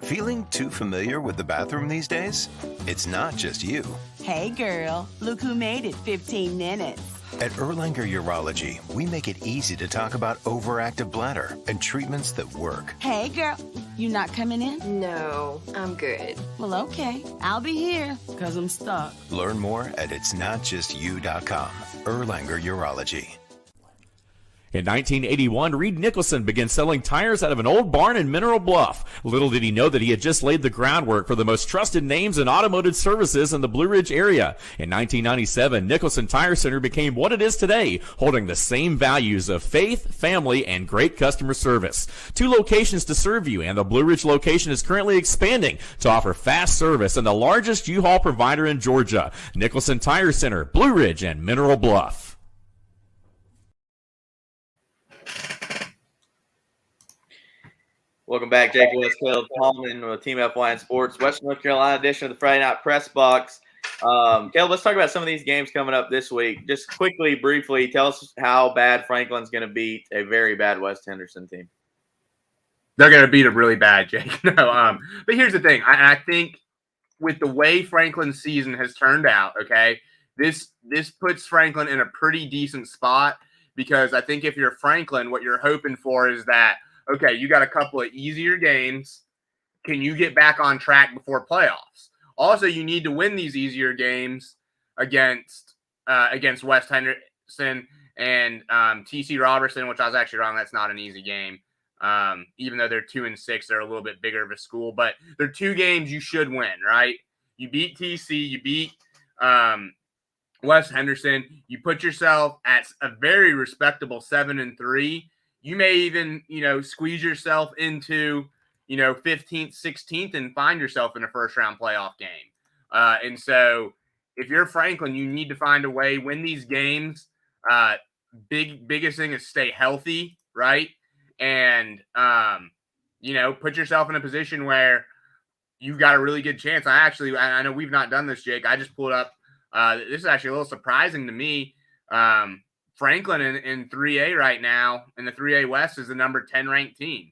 Feeling too familiar with the bathroom these days? It's not just you. Hey girl, look who made it 15 minutes. At Erlanger Urology, we make it easy to talk about overactive bladder and treatments that work. Hey girl, you not coming in? No, I'm good. Well, okay. I'll be here, because I'm stuck. Learn more at itsnotjustyou.com. Erlanger Urology. In 1981, Reed Nicholson began selling tires out of an old barn in Mineral Bluff. Little did he know that he had just laid the groundwork for the most trusted names in automotive services in the Blue Ridge area. In 1997, Nicholson Tire Center became what it is today, holding the same values of faith, family, and great customer service. 2 locations to serve you, and the Blue Ridge location is currently expanding to offer fast service and the largest U-Haul provider in Georgia. Nicholson Tire Center, Blue Ridge, and Mineral Bluff. Welcome back, Jake West, Caleb Tallman with Team F1 Sports, Western North Carolina edition of the Friday Night Press Box. Caleb, let's talk about some of these games coming up this week. Just quickly, briefly, tell us how bad Franklin's going to beat a very bad West Henderson team. They're going to beat them really bad, Jake. No, but here's the thing. I think with the way Franklin's season has turned out, okay, this puts Franklin in a pretty decent spot, because I think if you're Franklin, what you're hoping for is that, okay, you got a couple of easier games. Can you get back on track before playoffs? Also, you need to win these easier games against West Henderson and TC Robertson, which I was actually wrong. That's not an easy game. Even though they're 2-6, they're a little bit bigger of a school, but they're 2 games you should win, right? You beat TC, you beat West Henderson, you put yourself at a very respectable 7-3. You may even, squeeze yourself into, 15th, 16th, and find yourself in a first round playoff game. And so if you're Franklin, you need to find a way, win these games. Biggest thing is stay healthy, right? And, put yourself in a position where you've got a really good chance. I know we've not done this, Jake. I just pulled up. This is actually a little surprising to me. Franklin in 3A right now, in the 3A West, is the number 10 ranked team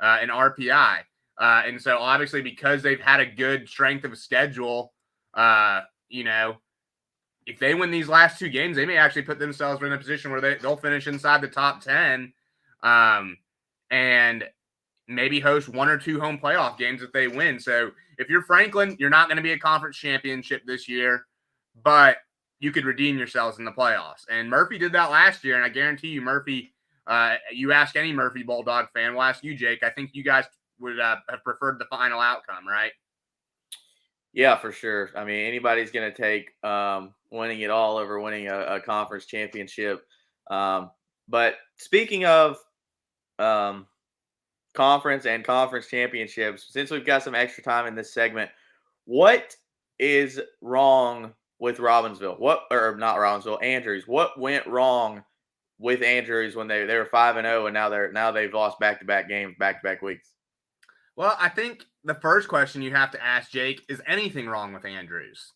in RPI. And so obviously, because they've had a good strength of a schedule, if they win these last 2 games, they may actually put themselves in a position where they'll finish inside the top 10 and maybe host 1 or 2 home playoff games if they win. So if you're Franklin, you're not going to be a conference championship this year, but you could redeem yourselves in the playoffs. And Murphy did that last year, and I guarantee you, Murphy, you ask any Murphy Bulldog fan, we'll ask you, Jake, I think you guys would have preferred the final outcome, right? Yeah, for sure. I mean, anybody's going to take winning it all over winning a conference championship. But speaking of conference and conference championships, since we've got some extra time in this segment, what is wrong with Robbinsville? Andrews. What went wrong with Andrews when they were 5-0 and now they've lost back-to-back games, back-to-back weeks? Well, I think the first question you have to ask, Jake, is anything wrong with Andrews?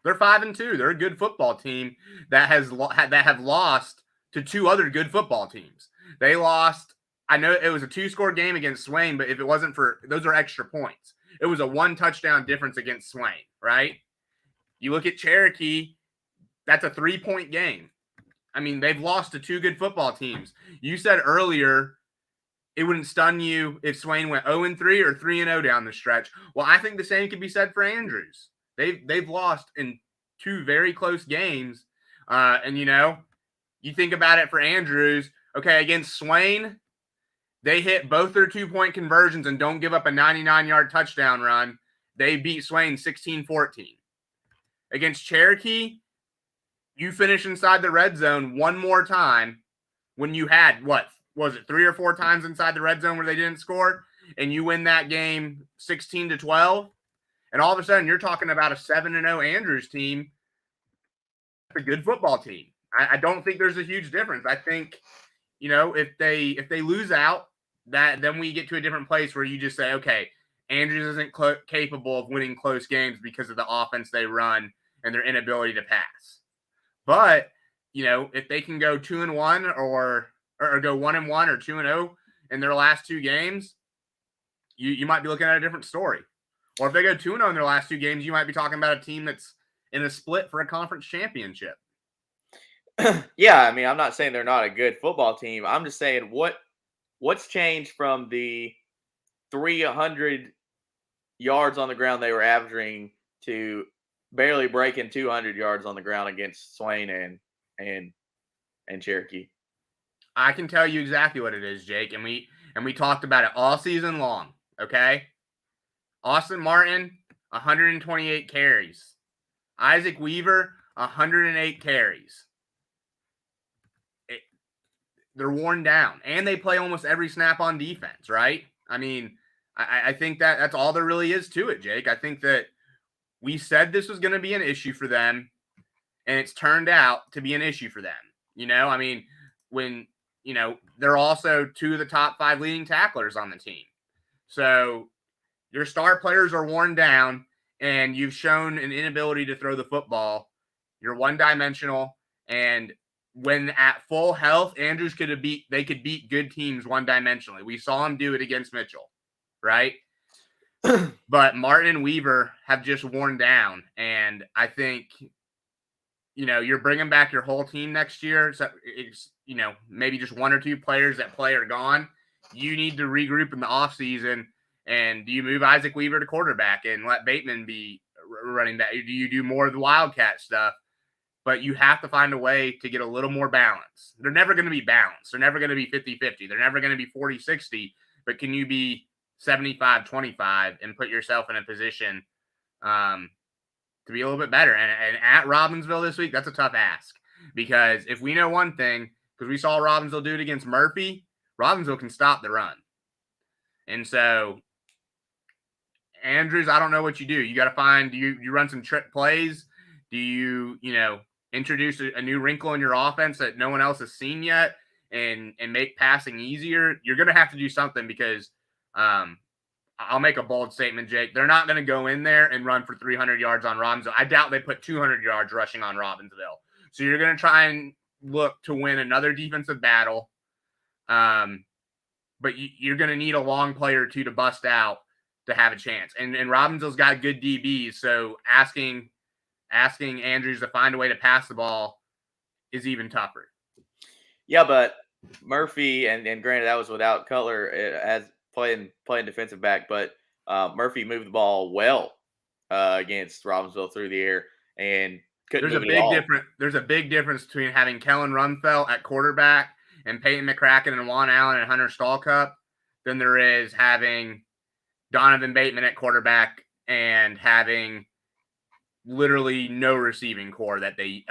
They're 5-2. They're a good football team that have lost to 2 other good football teams. They lost. I know it was a 2-score game against Swain, but if it wasn't for those are extra points. It was a 1 touchdown difference against Swain, right? You look at Cherokee, that's a 3-point game. I mean, they've lost to 2 good football teams. You said earlier it wouldn't stun you if Swain went 0-3 or 3-0 down the stretch. Well, I think the same could be said for Andrews. They've lost in 2 very close games. And you think about it for Andrews, okay, against Swain, they hit both their 2-point conversions and don't give up a 99-yard touchdown run. They beat Swain 16-14. Against Cherokee, you finish inside the red zone 1 more time when you had, 3 or 4 times inside the red zone where they didn't score, and you win that game 16-12. And all of a sudden, you're talking about a 7-0 Andrews team. It's a good football team. I don't think there's a huge difference. I think, if they lose out, then we get to a different place where you just say, okay, Andrews isn't capable of winning close games because of the offense they run and their inability to pass. But, if they can go 2-1 or go 1-1 or 2-0 in their last 2 games, you might be looking at a different story. Or if they go 2-0 in their last 2 games, you might be talking about a team that's in a split for a conference championship. Yeah, I mean, I'm not saying they're not a good football team. I'm just saying what's changed from the 300 yards on the ground they were averaging to barely breaking 200 yards on the ground against Swain and Cherokee. I can tell you exactly what it is, Jake, and we talked about it all season long, okay? Austin Martin, 128 carries. Isaac Weaver, 108 carries. They're worn down, and they play almost every snap on defense, right? I mean, I think that's all there really is to it, Jake. I think that we said this was going to be an issue for them, and it's turned out to be an issue for them. I mean, when, they're also 2 of the top 5 leading tacklers on the team. So your star players are worn down, and you've shown an inability to throw the football. You're one-dimensional, and when at full health, Andrews could beat good teams one-dimensionally. We saw him do it against Mitchell, right? But Martin and Weaver have just worn down, and I think, you're bringing back your whole team next year. So it's, maybe just one or two players that play are gone. You need to regroup in the offseason. And do you move Isaac Weaver to quarterback and let Bateman be running back? Do you do more of the Wildcat stuff? But you have to find a way to get a little more balance. They're never going to be balanced. They're never going to be 50-50. They're never going to be 40-60. But can you be 75-25 and put yourself in a position to be a little bit better? And at Robbinsville this week, that's a tough ask. Because if we know one thing, because we saw Robbinsville do it against Murphy, Robbinsville can stop the run. And so, Andrews, I don't know what you do. You got to find, do you run some trick plays? Do you, introduce a new wrinkle in your offense that no one else has seen yet and make passing easier? You're going to have to do something because I'll make a bold statement, Jake. They're not going to go in there and run for 300 yards on Robbinsville. I doubt they put 200 yards rushing on Robbinsville. So you're going to try and look to win another defensive battle. But you're going to need a long play or two to bust out to have a chance. And Robbinsville's got good DBs, so asking Andrews to find a way to pass the ball is even tougher. Yeah, but Murphy, and granted that was without Cutler as playing defensive back, but Murphy moved the ball well against Robbinsville through the air and couldn't move it at all. There's a big difference between having Kellen Runfelt at quarterback and Peyton McCracken and Juan Allen and Hunter Stallcup than there is having Donovan Bateman at quarterback and having literally no receiving core that they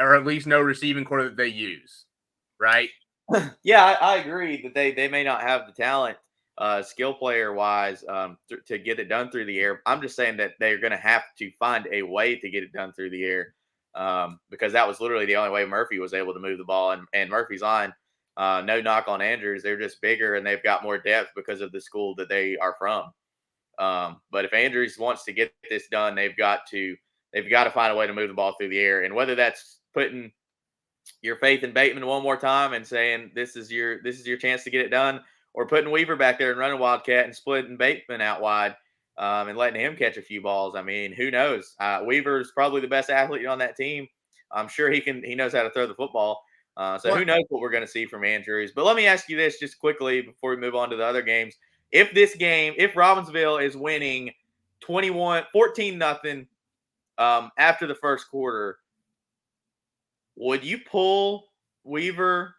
use, right? Yeah, I agree that they may not have the talent skill player wise to get it done through the air. I'm just saying that they're going to have to find a way to get it done through the air because that was literally the only way Murphy was able to move the ball. And Murphy's line, no knock on Andrews, they're just bigger and they've got more depth because of the school that they are from. But if Andrews wants to get this done, they've got to find a way to move the ball through the air. And whether that's putting your faith in Bateman one more time and saying this is your chance to get it done, or putting Weaver back there and running Wildcat and splitting Bateman out wide and letting him catch a few balls. I mean, who knows? Weaver's probably the best athlete on that team. I'm sure he knows how to throw the football. Who knows what we're going to see from Andrews. But let me ask you this just quickly before we move on to the other games. If Robbinsville is winning 14-0 after the first quarter, would you pull Weaver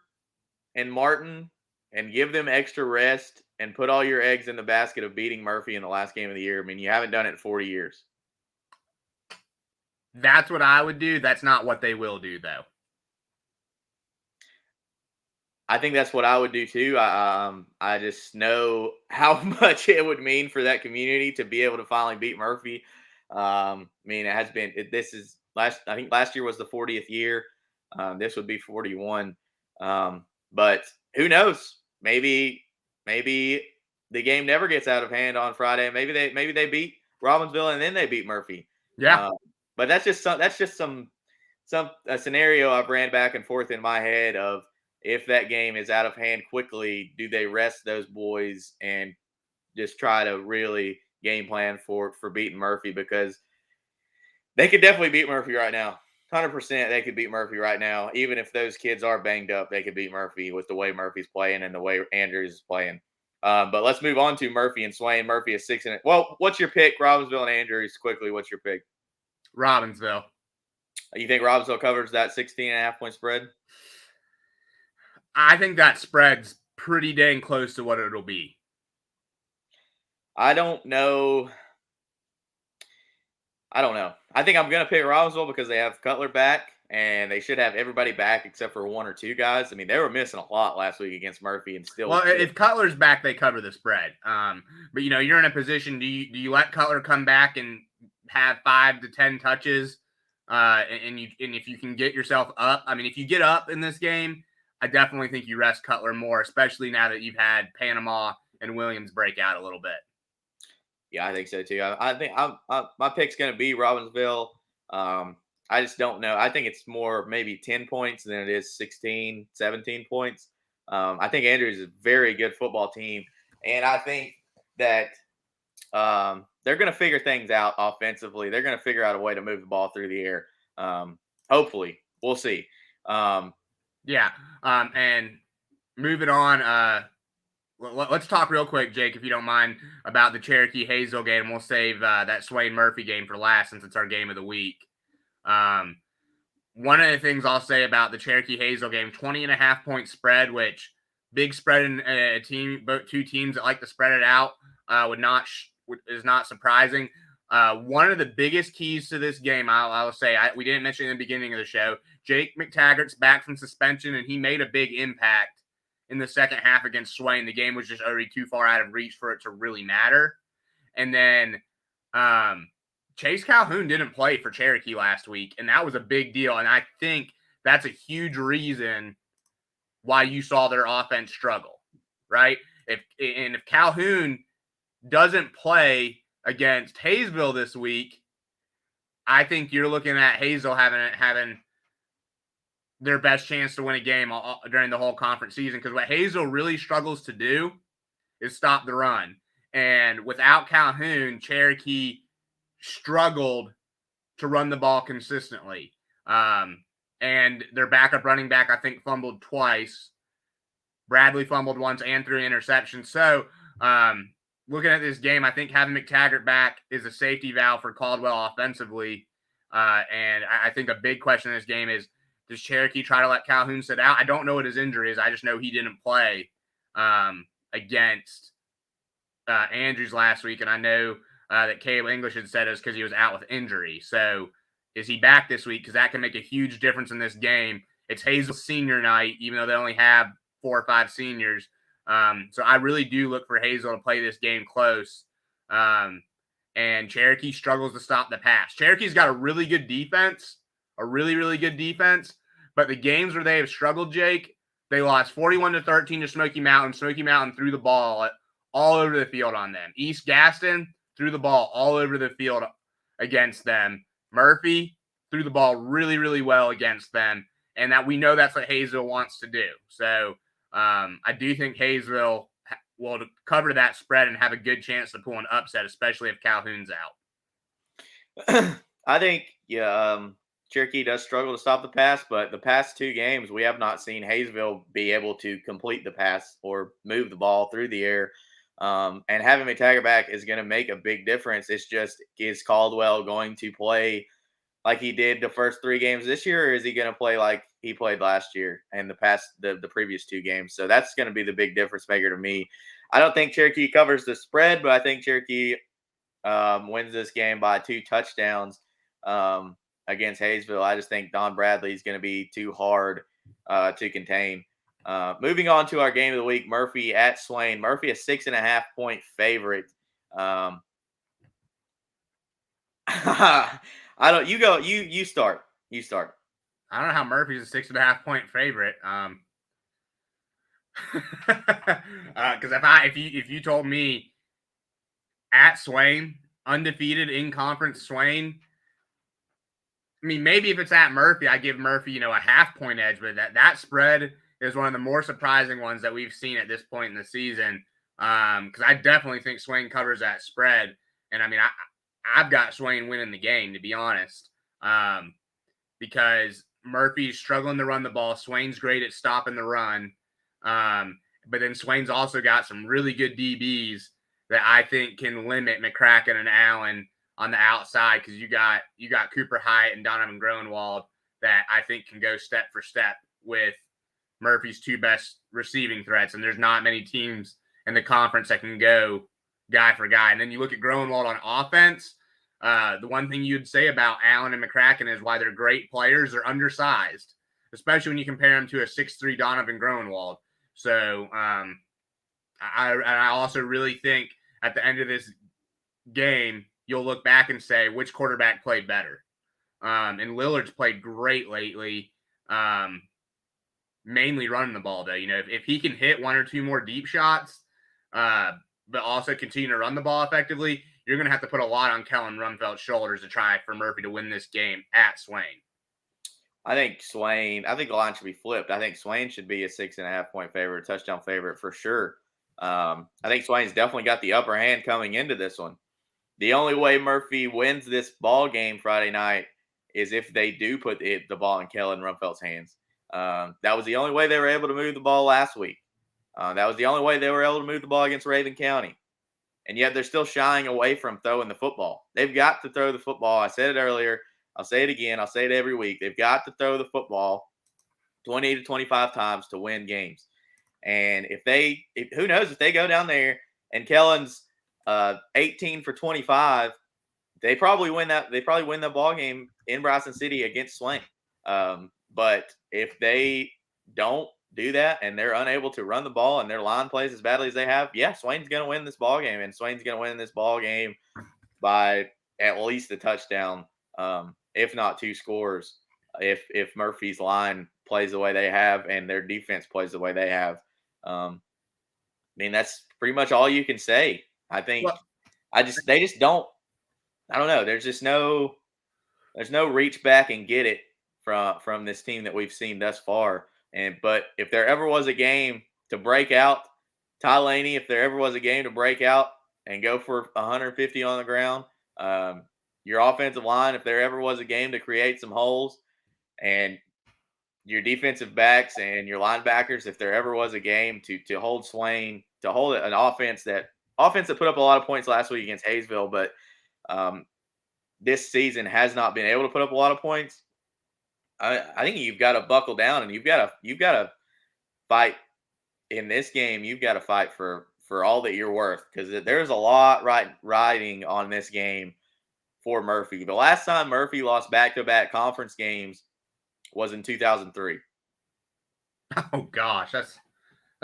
and Martin and give them extra rest and put all your eggs in the basket of beating Murphy in the last game of the year? I mean, you haven't done it in 40 years. That's what I would do. That's not what they will do, though. I think that's what I would do too. I just know how much it would mean for that community to be able to finally beat Murphy. I mean, it has been. I think last year was the 40th year. This would be 41. But who knows? Maybe the game never gets out of hand on Friday. Maybe they beat Robbinsville and then they beat Murphy. Yeah. But that's just a scenario I've ran back and forth in my head of, if that game is out of hand quickly, do they rest those boys and just try to really game plan for beating Murphy? Because they could definitely beat Murphy right now. 100% they could beat Murphy right now. Even if those kids are banged up, they could beat Murphy with the way Murphy's playing and the way Andrews is playing. But let's move on to Murphy and Swain. Murphy is 6-8. Well, what's your pick? Robbinsville and Andrews, quickly, what's your pick? Robbinsville. You think Robbinsville covers that 16.5-point spread? I think that spread's pretty dang close to what it'll be. I don't know. I think I'm going to pick Robbinsville because they have Cutler back, and they should have everybody back except for one or two guys. I mean, they were missing a lot last week against Murphy, and still. Well, if Cutler's back, they cover the spread. But you're in a position. Do you let Cutler come back and have 5 to 10 touches, and if you can get yourself up? I mean, if you get up in this game, I definitely think you rest Cutler more, especially now that you've had Panama and Williams break out a little bit. Yeah, I think so too. I think my pick's going to be Robbinsville. I just don't know. I think it's more maybe 10 points than it is 16, 17 points. I think Andrews is a very good football team. And I think that they're going to figure things out offensively. They're going to figure out a way to move the ball through the air. Hopefully, we'll see. And moving on, let's talk real quick, Jake, if you don't mind, about the Cherokee Hayesville game. We'll save that Swain Murphy game for last since it's our game of the week. One of the things I'll say about the Cherokee Hayesville game, 20.5-point spread, which big spread in a team, both two teams that like to spread it out, is not surprising. One of the biggest keys to this game, I'll say, we didn't mention in the beginning of the show, Jake McTaggart's back from suspension, and he made a big impact in the second half against Swain. The game was just already too far out of reach for it to really matter. And then Chase Calhoun didn't play for Cherokee last week, and that was a big deal. And I think that's a huge reason why you saw their offense struggle, right? If Calhoun doesn't play against Hayesville this week, I think you're looking at Hayesville having their best chance to win a game during the whole conference season, because what Hayesville really struggles to do is stop the run. And without Calhoun, Cherokee struggled to run the ball consistently. And their backup running back, I think, fumbled twice. Bradley fumbled once and threw an interception. So looking at this game, I think having McTaggart back is a safety valve for Caldwell offensively. And I think a big question in this game is, does Cherokee try to let Calhoun sit out? I don't know what his injury is. I just know he didn't play against Andrews last week. And I know that Caleb English had said it was because he was out with injury. So is he back this week? Because that can make a huge difference in this game. It's Hayesville's senior night, even though they only have 4 or 5 seniors. So I really do look for Hayesville to play this game close. And Cherokee struggles to stop the pass. Cherokee's got a really good defense, a really, really good defense. But the games where they have struggled, Jake, they lost 41-13 to Smoky Mountain. Smoky Mountain threw the ball all over the field on them. East Gaston threw the ball all over the field against them. Murphy threw the ball really, really well against them. And that we know that's what Hayesville wants to do. So I do think Hayesville will cover that spread and have a good chance to pull an upset, especially if Calhoun's out. I think, Cherokee does struggle to stop the pass, but the past 2 games, we have not seen Hayesville be able to complete the pass or move the ball through the air. And having McTaggart back is going to make a big difference. It's just, is Caldwell going to play like he did the first 3 games this year, or is he going to play like he played last year and the previous 2 games? So that's going to be the big difference maker to me. I don't think Cherokee covers the spread, but I think Cherokee wins this game by 2 touchdowns against Hayesville. I just think Don Bradley is going to be too hard to contain. Moving on to our game of the week, Murphy at Swain. Murphy, a 6.5-point favorite. You start. I don't know how Murphy's a 6.5-point favorite. Because if you told me at Swain, undefeated in conference Swain, I mean, maybe if it's at Murphy, I give Murphy, a half-point edge, but that spread is one of the more surprising ones that we've seen at this point in the season. Because I definitely think Swain covers that spread. And I mean, I've got Swain winning the game, to be honest. Because Murphy's struggling to run the ball. Swain's great at stopping the run. But then Swain's also got some really good DBs that I think can limit McCracken and Allen on the outside, because you got Cooper Hyatt and Donovan Groenwald that I think can go step for step with Murphy's 2 best receiving threats. And there's not many teams in the conference that can go guy for guy. And then you look at Groenwald on offense. The one thing you'd say about Allen and McCracken is why they're great players, they're undersized, especially when you compare them to a 6'3" Donovan Groenwald. So I also really think at the end of this game, you'll look back and say which quarterback played better. And Lillard's played great lately, mainly running the ball, though. If he can hit 1 or 2 more deep shots, but also continue to run the ball effectively, you're going to have to put a lot on Kellen Rumfeld's shoulders to try for Murphy to win this game at Swain. I think the line should be flipped. I think Swain should be a 6.5 point favorite, touchdown favorite for sure. I think Swain's definitely got the upper hand coming into this one. The only way Murphy wins this ball game Friday night is if they do put the ball in Kellen Rumfeld's hands. That was the only way they were able to move the ball last week. That was the only way they were able to move the ball against Raven County. And yet they're still shying away from throwing the football. They've got to throw the football. I said it earlier. I'll say it again. I'll say it every week. They've got to throw the football 20 to 25 times to win games. And who knows if they go down there and Kellen's 18 for 25, they probably win that. They probably win the ball game in Bryson City against Swain. But if they don't do that and they're unable to run the ball and their line plays as badly as they have, Swain's going to win this ball game, and Swain's going to win this ball game by at least a touchdown, if not 2 scores. If Murphy's line plays the way they have and their defense plays the way they have, that's pretty much all you can say. I think they just don't. I don't know. There's no reach back and get it from this team that we've seen thus far. But if there ever was a game to break out, Ty Laney, if there ever was a game to break out and go for 150 on the ground, your offensive line, if there ever was a game to create some holes, and your defensive backs and your linebackers, if there ever was a game to hold Swain, to hold an offense that put up a lot of points last week against Hayesville, but this season has not been able to put up a lot of points. I think you've got to buckle down and you've got to fight in this game. You've got to fight for all that you're worth, because there's a lot riding on this game for Murphy. The last time Murphy lost back-to-back conference games was in 2003. Oh gosh, that's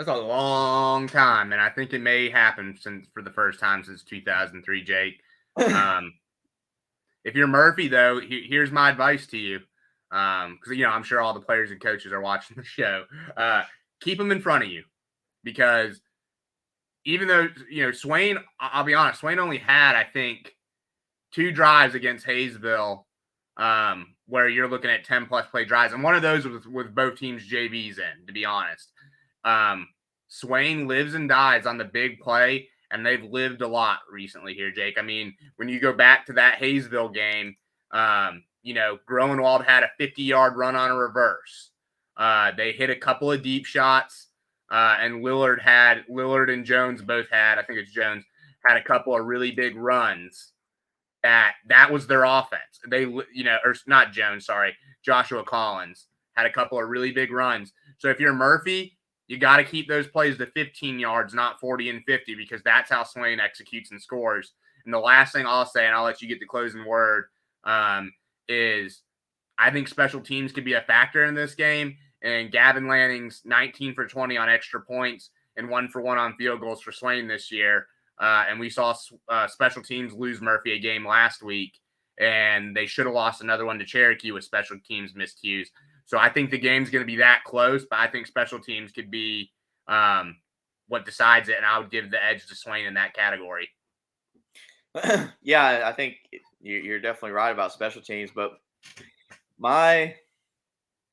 a long time, and I think it may happen for the first time since 2003, Jake. If you're Murphy, though, here's my advice to you, because I'm sure all the players and coaches are watching the show. Keep them in front of you, because even though Swain, I'll be honest, Swain only had, I think, 2 drives against Hayesville, where you're looking at 10-plus play drives, and one of those was with both teams' JVs in, to be honest. Swain lives and dies on the big play, and they've lived a lot recently here, Jake. I mean, when you go back to that Hayesville game, Groenwald had a 50-yard run on a reverse. They hit a couple of deep shots, and Lillard and Jones both had, I think it's Jones, had a couple of really big runs. That was their offense. They, or not Jones, sorry, Joshua Collins had a couple of really big runs. So if you're Murphy, you got to keep those plays to 15 yards, not 40 and 50, because that's how Swain executes and scores. And the last thing I'll say, and I'll let you get the closing word, is I think special teams could be a factor in this game. And Gavin Lanning's 19 for 20 on extra points and 1 for 1 on field goals for Swain this year. And we saw special teams lose Murphy a game last week, and they should have lost another one to Cherokee with special teams miscues. So I think the game's going to be that close, but I think special teams could be what decides it, and I would give the edge to Swain in that category. Yeah, I think you're definitely right about special teams, but my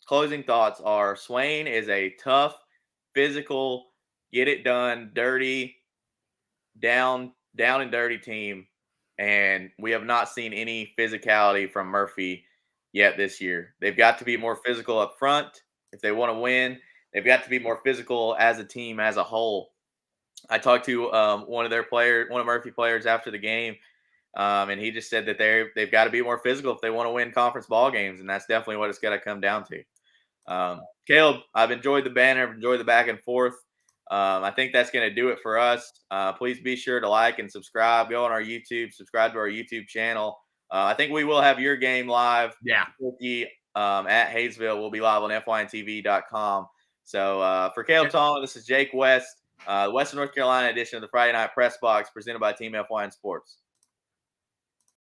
closing thoughts are Swain is a tough, physical, get it done, dirty, down and dirty team, and we have not seen any physicality from Murphy yet this year. They've got to be more physical up front if they want to win. They've got to be more physical as a team as a whole. I talked to one of Murphy players after the game, and he just said that they've got to be more physical if they want to win conference ball games, and that's definitely what it's got to come down to. Caleb, I've enjoyed the banner, I've enjoyed the back and forth. I think that's going to do it for us. Please be sure to like and subscribe. Go on our YouTube, subscribe to our YouTube channel. I think we will have your game live. Yeah. At Hayesville. We'll be live on fyntv.com. So for Caleb Tallman, this is Jake West, Western North Carolina edition of the Friday Night Press Box presented by Team FYN Sports.